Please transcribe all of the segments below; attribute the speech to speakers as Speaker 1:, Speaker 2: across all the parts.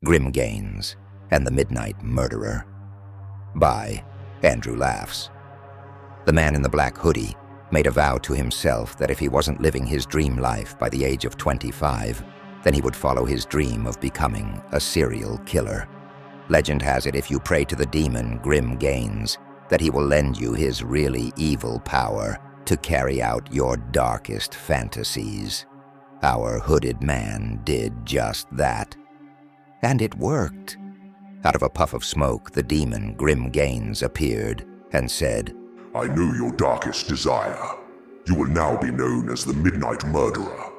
Speaker 1: Grim Gaines and the Midnight Murderer. By Andrew Laughs. The man in the black hoodie made a vow to himself that if he wasn't living his dream life by the age of 25, then he would follow his dream of becoming a serial killer. Legend has it if you pray to the demon Grim Gaines, that he will lend you his really evil power to carry out your darkest fantasies. Our hooded man did just that. And it worked. Out of a puff of smoke, the demon Grim Gaines appeared and said,
Speaker 2: "I know your darkest desire. You will now be known as the Midnight Murderer.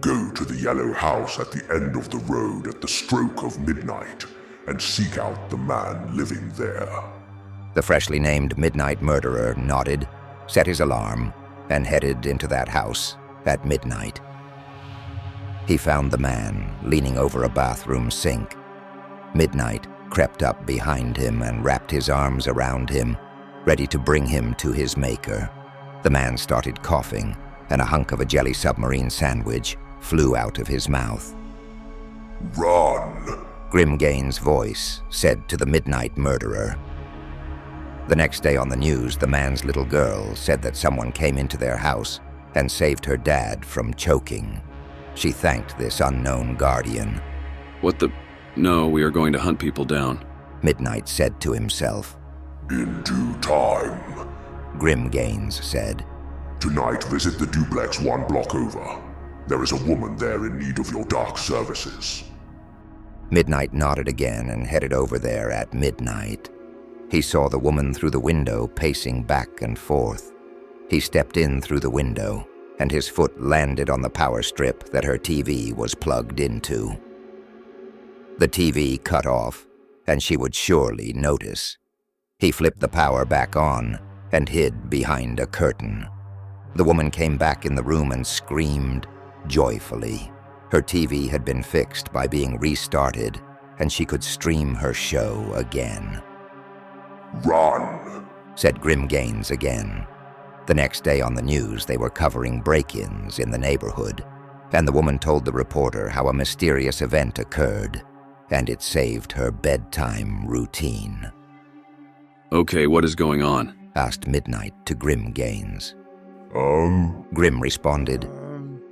Speaker 2: Go to the yellow house at the end of the road at the stroke of midnight and seek out the man living there."
Speaker 1: The freshly named Midnight Murderer nodded, set his alarm, and headed into that house at midnight. He found the man leaning over a bathroom sink. Midnight crept up behind him and wrapped his arms around him, ready to bring him to his maker. The man started coughing, and a hunk of a jelly submarine sandwich flew out of his mouth.
Speaker 2: "Run!"
Speaker 1: Grim Gaines' voice said to the Midnight Murderer. The next day on the news, the man's little girl said that someone came into their house and saved her dad from choking. She thanked this unknown guardian.
Speaker 3: "What the? No, we are going to hunt people down,"
Speaker 1: Midnight said to himself.
Speaker 2: "In due time."
Speaker 1: Grim Gaines said.
Speaker 2: "Tonight visit the duplex one block over. There is a woman there in need of your dark services."
Speaker 1: Midnight nodded again and headed over there at midnight. He saw the woman through the window pacing back and forth. He stepped in through the window, and his foot landed on the power strip that her TV was plugged into. The TV cut off, and she would surely notice. He flipped the power back on and hid behind a curtain. The woman came back in the room and screamed joyfully. Her TV had been fixed by being restarted, and she could stream her show again.
Speaker 2: "Run!"
Speaker 1: said Grim Gaines again. The next day on the news, they were covering break-ins in the neighborhood, and the woman told the reporter how a mysterious event occurred, and it saved her bedtime routine.
Speaker 3: "Okay, what is going on?"
Speaker 1: asked Midnight to Grim Gaines. Grim responded,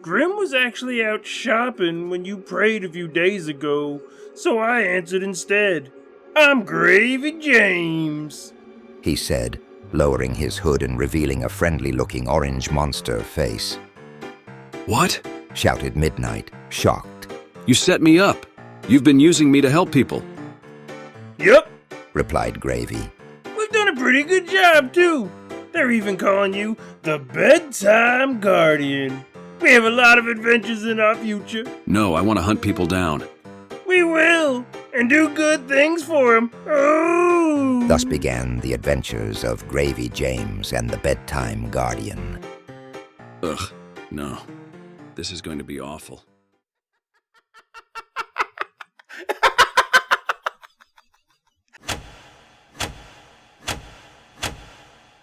Speaker 4: Grim was actually out shopping when you prayed a few days ago, so I answered instead. I'm Gravy James,
Speaker 1: he said, lowering his hood and revealing a friendly-looking orange monster face.
Speaker 3: "What?"
Speaker 1: shouted Midnight, shocked.
Speaker 3: "You set me up. You've been using me to help people."
Speaker 4: Yup,
Speaker 1: replied Gravy.
Speaker 4: we've done a pretty good job, too. They're even calling you the Bedtime Guardian. We have a lot of adventures in our future.
Speaker 3: No, I want to hunt people down.
Speaker 4: We will, and do good things for them. Oh!
Speaker 1: Thus began the adventures of Gravy James and the Bedtime Guardian.
Speaker 3: Ugh, no. This is going to be awful.